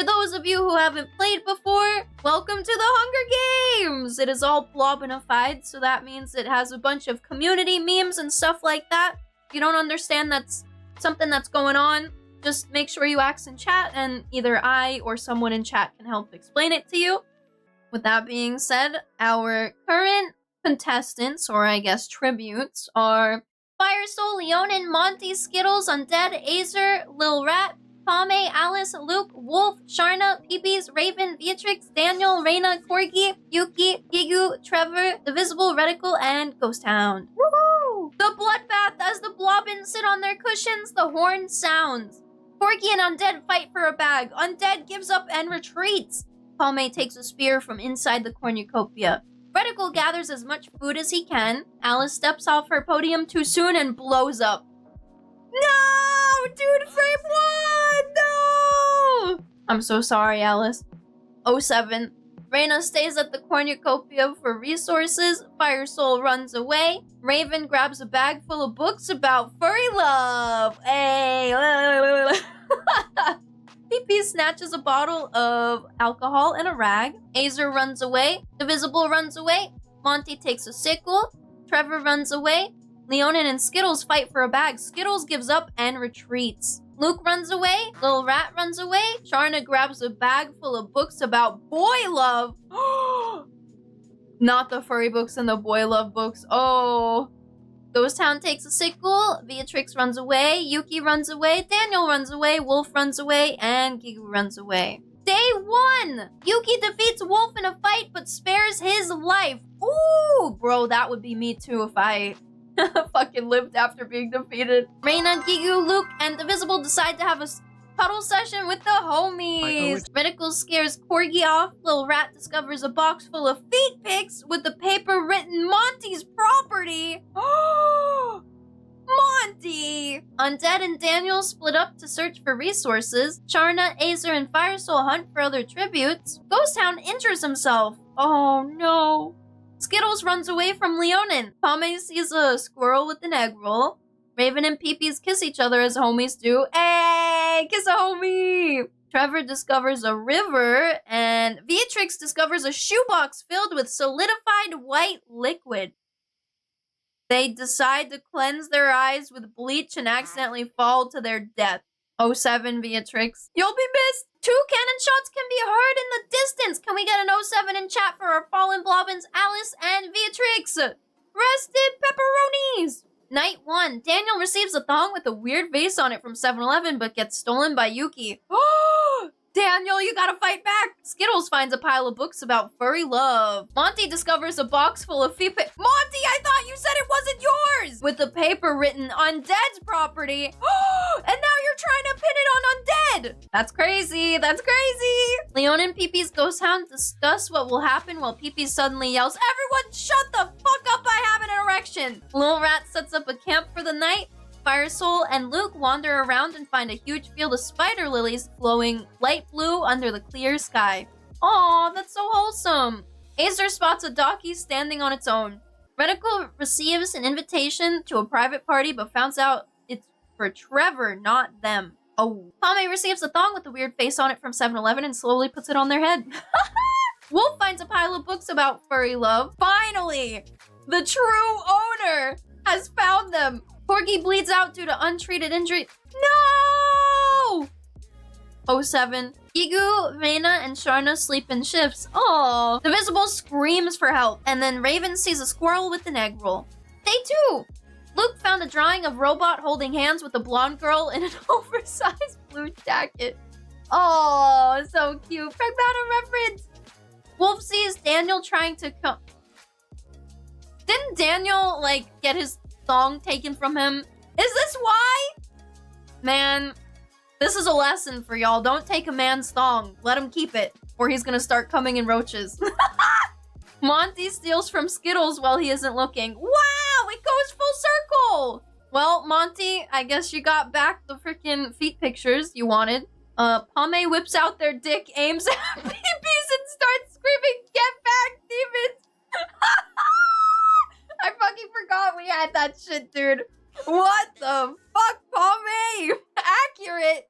those of you who haven't played before, welcome to the Hunger Games! It is all blobinified, so that means it has a bunch of community memes and stuff like that. If you don't understand that's something that's going on, just make sure you ask in chat, and either I or someone in chat can help explain it to you. With that being said, our current contestants, or I guess tributes, are Firesoul, Leonin, Monty, Skittles, Undead, Azer, Lil Rat, Pame, Alice, Luke, Wolf, Sharna, Peepees, Raven, Beatrix, Daniel, Reina, Corgi, Yuki, Gigu, Trevor, The Visible, Reticle, and Ghost Hound. Woohoo! The bloodbath as the Blobbins sit on their cushions, the horn sounds. Corgi and Undead fight for a bag. Undead gives up and retreats. Pame takes a spear from inside the cornucopia. Reticle gathers as much food as he can. Alice steps off her podium too soon and blows up. No! Dude, frame 1! No! I'm so sorry, Alice. 07. Reina stays at the cornucopia for resources. Firesoul runs away. Raven grabs a bag full of books about furry love. Hey! PP snatches a bottle of alcohol and a rag. Azer runs away. The Visible runs away. Monty takes a sickle. Trevor runs away. Leonin and Skittles fight for a bag. Skittles gives up and retreats. Luke runs away. Lil Rat runs away. Sharna grabs a bag full of books about boy love. Not the furry books and the boy love books. Oh. Ghost Hound takes a sickle. Beatrix runs away. Yuki runs away. Daniel runs away. Wolf runs away. And Gigu runs away. Day 1! Yuki defeats Wolf in a fight but spares his life. Ooh! Bro, that would be me too if I fucking lived after being defeated. Reina, Gigu, Luke, and The Visible decide to have a cuddle session with the homies. Reticle scares Corgi off. Lil Rat discovers a box full of feet pics with the paper written Monty's property. Monty! Undead and Daniel split up to search for resources. Sharna, Azer, and Firesoul hunt for other tributes. Ghost Hound injures himself. Oh no. Skittles runs away from Leonin. Pame sees a squirrel with an egg roll. Raven and Peepees kiss each other as homies do. Hey, kiss a homie! Trevor discovers a river, and Beatrix discovers a shoebox filled with solidified white liquid. They decide to cleanse their eyes with bleach and accidentally fall to their death. 07, Beatrix. You'll be missed! 2 cannon shots can be heard in the distance! Can we get an 07 in chat for our fallen Blobbins, Alice and Beatrix? Rested pepperonis! Night 1. Daniel receives a thong with a weird vase on it from 7-Eleven, but gets stolen by Yuki. Daniel, you gotta fight back! Skittles finds a pile of books about furry love. Monty discovers a box full of feet pics. Monty, I thought you said it wasn't yours! With the paper written Undead's property. And now you're trying to pin it on Undead! That's crazy, that's crazy! Leon and Peepee's Ghost Hound discuss what will happen while Peepee suddenly yells, "Everyone shut the fuck up, I have an erection!" Lil Rat sets up a camp for the night. Firesoul and Luke wander around and find a huge field of spider lilies glowing light blue under the clear sky. Aw, that's so wholesome. Azer spots a docky standing on its own. Reticle receives an invitation to a private party but finds out it's for Trevor, not them. Oh. Pame receives a thong with a weird face on it from 7-Eleven and slowly puts it on their head. Wolf finds a pile of books about furry love. Finally! The true owner has found them. Corgi bleeds out due to untreated injury. No! 07. Gigu, Reina, and Sharna sleep in shifts. Aww. The Visible screams for help, and then Raven sees a squirrel with an egg roll. Day 2. Luke found a drawing of Robot holding hands with a blonde girl in an oversized blue jacket. Oh, so cute. Pragmata reference. Wolf sees Daniel trying to come. Didn't Daniel, get his thong taken from him? Is this why? Man, this is a lesson for y'all. Don't take a man's thong. Let him keep it, or he's gonna start coming in roaches. Monty steals from Skittles while he isn't looking. Wow, it goes full circle! Well, Monty, I guess you got back the freaking feet pictures you wanted. Pame whips out their dick, aims at Peepees, and starts screaming, "Get back, demons!" I fucking forgot we had that shit, dude. What the fuck, Pame? Accurate.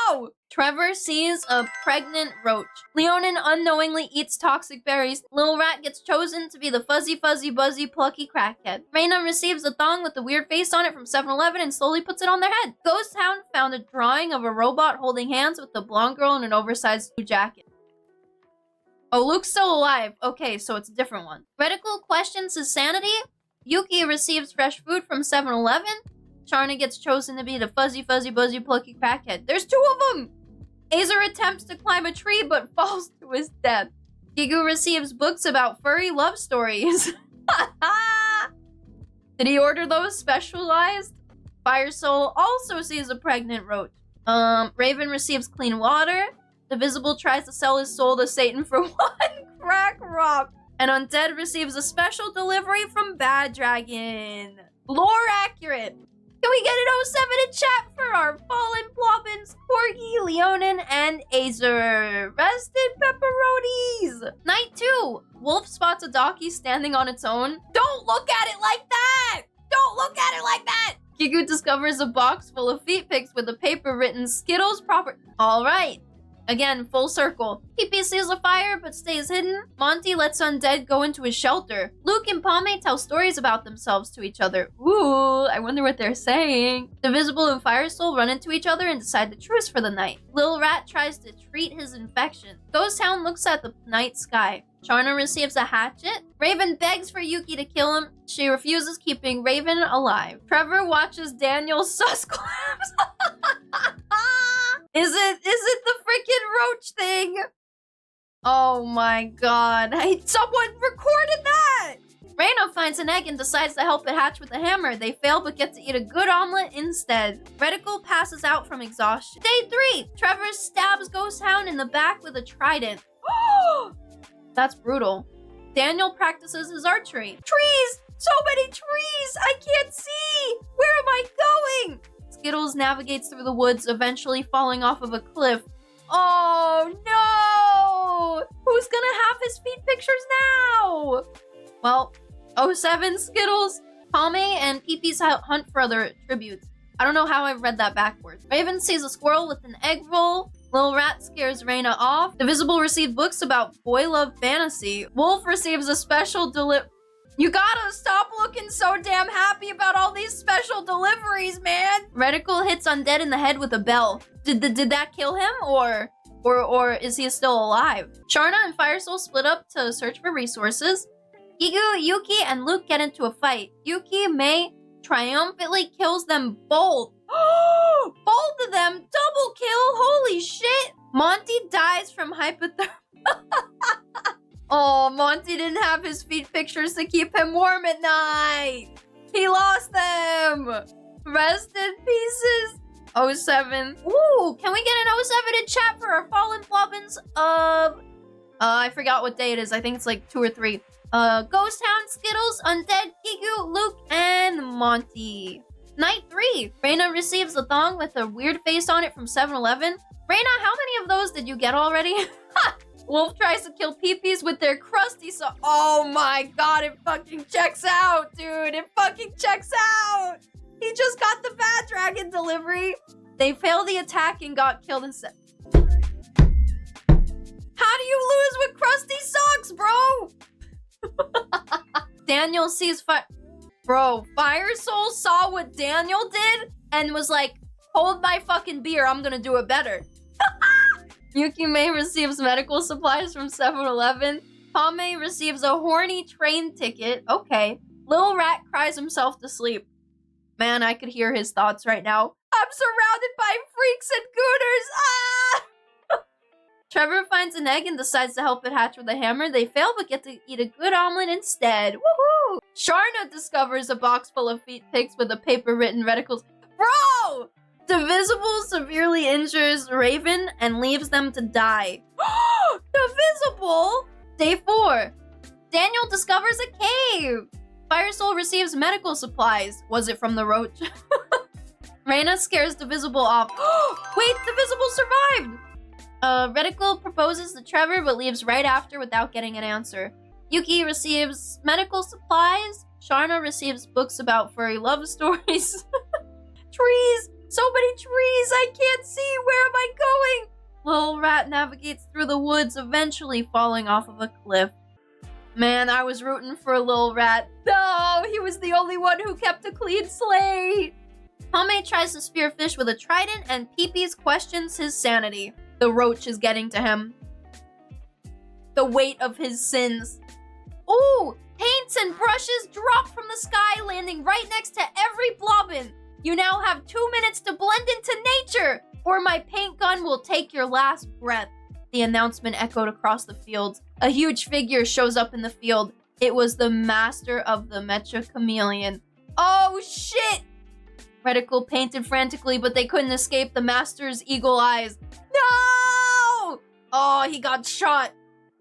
no! Trevor sees a pregnant roach. Leonin unknowingly eats toxic berries. Little Rat gets chosen to be the fuzzy, fuzzy, buzzy, plucky crackhead. Raina receives a thong with a weird face on it from 7-Eleven and slowly puts it on their head. Ghost Hound found a drawing of a robot holding hands with a blonde girl in an oversized blue jacket. Oh, Luke's still alive. Okay, so it's a different one. Reticle questions his sanity. Yuki receives fresh food from 7-Eleven. Charna gets chosen to be the fuzzy, fuzzy, buzzy, plucky crackhead. There's 2 of them! Azer attempts to climb a tree but falls to his death. Gigu receives books about furry love stories. Did he order those specialized? Fire Soul also sees a pregnant roach. Raven receives clean water. Divisible tries to sell his soul to Satan for 1 crack rock. And Undead receives a special delivery from Bad Dragon. Lore accurate. Can we get an 07 in chat for our fallen ploppins, Corgi, Leonin, and Azer? Rest in pepperonis! Night 2. Wolf spots a Daki standing on its own. Don't look at it like that! Don't look at it like that! Gigu discovers a box full of feet pics with a paper written Skittles proper. Alright. Again, full circle. PP sees a fire but stays hidden. Monty lets Undead go into his shelter. Luke and Pame tell stories about themselves to each other. Ooh, I wonder what they're saying. Divisible and Fire Soul run into each other and decide to truce for the night. Lil Rat tries to treat his infection. Ghost Hound looks at the night sky. Charna receives a hatchet. Raven begs for Yuki to kill him. She refuses, keeping Raven alive. Trevor watches Daniel sus clams. Is it the freaking roach thing? Oh my god. Someone recorded that! Reina finds an egg and decides to help it hatch with a hammer. They fail but get to eat a good omelet instead. Reticle passes out from exhaustion. Day 3. Trevor stabs Ghost Hound in the back with a trident. That's brutal. Daniel practices his archery. Trees! So many trees! I can't see! Where am I going? Skittles navigates through the woods, eventually falling off of a cliff. Oh no! Who's gonna have his feet pictures now? Well, 07 Skittles, Pame, and PP's hunt for other tributes. I don't know how I read that backwards. Raven sees a squirrel with an egg roll. Lil Rat scares Raina off. Divisible receives books about boy love fantasy. Wolf receives a special You gotta stop looking so damn happy about all these special deliveries, man! Reticle hits Undead in the head with a bell. Did that kill him, or is he still alive? Charna and Fire Soul split up to search for resources. Gigu, Yuki, and Luke get into a fight. Yuki May triumphantly kills them both. Both of them! Double kill! Holy shit! Monty dies from hypothermia. Oh, Monty didn't have his feet pictures to keep him warm at night. He lost them. Rest in pieces. 07. Ooh, can we get an 07 in chat for our fallen ploppins of... I forgot what day it is. I think it's like 2 or 3. Ghost Hound, Skittles, Undead, Gigu, Luke, and Monty. Night 3. Reina receives a thong with a weird face on it from 7-Eleven. Reina, how many of those did you get already? Wolf tries to kill peepees with their crusty Oh my god, it fucking checks out, dude. It fucking checks out. He just got the Bad Dragon delivery. They failed the attack and got killed instead. How do you lose with crusty socks, bro? Daniel sees Bro, Fire Soul saw what Daniel did and was like, hold my fucking beer, I'm gonna do it better. Yuki May receives medical supplies from 7-Eleven. Pame receives a horny train ticket. Okay. Lil Rat cries himself to sleep. Man, I could hear his thoughts right now. I'm surrounded by freaks and gooners! Ah! Trevor finds an egg and decides to help it hatch with a hammer. They fail but get to eat a good omelet instead. Woohoo! Charna discovers a box full of feet pics with a paper written reticles. Bro! Divisible severely injures Raven and leaves them to die. Divisible? Day 4. Daniel discovers a cave. Fire Soul receives medical supplies. Was it from the roach? Reina scares Divisible off. Wait, Divisible survived! Reticle proposes to Trevor but leaves right after without getting an answer. Yuki receives medical supplies. Charna receives books about furry love stories. Trees! So many trees, I can't see. Where am I going? Little Rat navigates through the woods, eventually falling off of a cliff. Man, I was rooting for Little Rat. No, he was the only one who kept a clean slate. Pame tries to spearfish with a trident, and Peepees questions his sanity. The roach is getting to him. The weight of his sins. Ooh, paints and brushes drop from the sky, landing right next to every blobbin. You now have 2 minutes to blend into nature, or my paint gun will take your last breath. The announcement echoed across the fields. A huge figure shows up in the field. It was the master of the Mecha Chameleon. Oh shit! Reticle painted frantically, but they couldn't escape the master's eagle eyes. No! Oh, he got shot.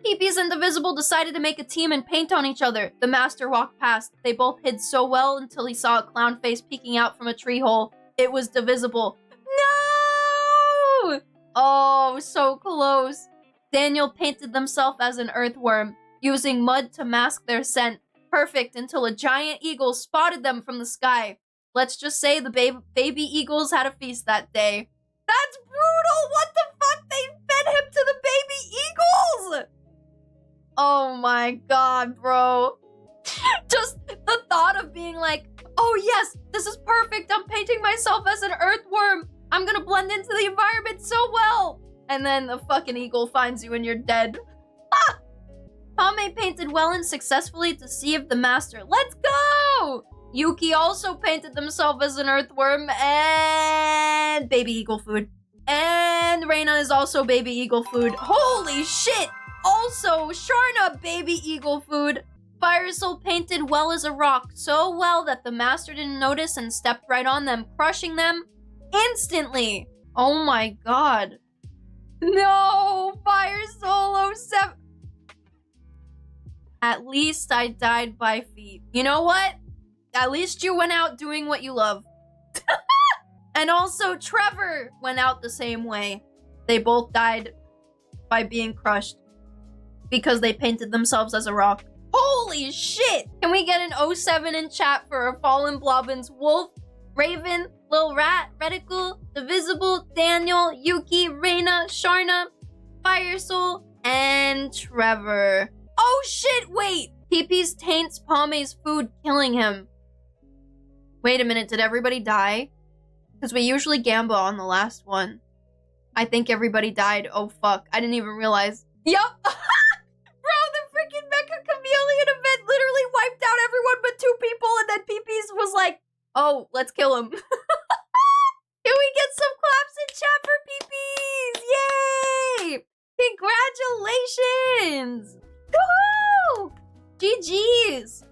Peepees and Divisible decided to make a team and paint on each other. The master walked past. They both hid so well until he saw a clown face peeking out from a tree hole. It was Divisible. No! Oh, so close. Daniel painted themselves as an earthworm, using mud to mask their scent. Perfect until a giant eagle spotted them from the sky. Let's just say the baby eagles had a feast that day. That's brutal! What the fuck? They fed him to the baby eagles! Oh my god, bro. Just the thought of being like, oh yes, this is perfect. I'm painting myself as an earthworm. I'm gonna blend into the environment so well. And then the fucking eagle finds you and you're dead. Ah! Pame painted well and successfully to deceive the master. Let's go! Yuki also painted themselves as an earthworm and baby eagle food. And Reina is also baby eagle food. Holy shit! Also, Sharna, baby eagle food. Fire Soul painted well as a rock, so well that the master didn't notice and stepped right on them, crushing them instantly. Oh my god. No, Fire Soul 07. At least I died by feet. You know what? At least you went out doing what you love. And also, Trevor went out the same way. They both died by being crushed because they painted themselves as a rock. Holy shit! Can we get an 07 in chat for our fallen blobbins? Wolf, Raven, Lil Rat, Reticle, Divisible, Daniel, Yuki, Reina, Sharna, Fire Soul, and Trevor. Oh shit, wait! Peepees taints Pame's food, killing him. Wait a minute, did everybody die? Because we usually gamble on the last one. I think everybody died. Oh fuck, I didn't even realize. Yup! Bro, the freaking Mecha Chameleon event literally wiped out everyone but 2 people, and then Peepees was like, oh, let's kill him. Can we get some claps in chat for Peepees? Yay! Congratulations! Woohoo! GG's!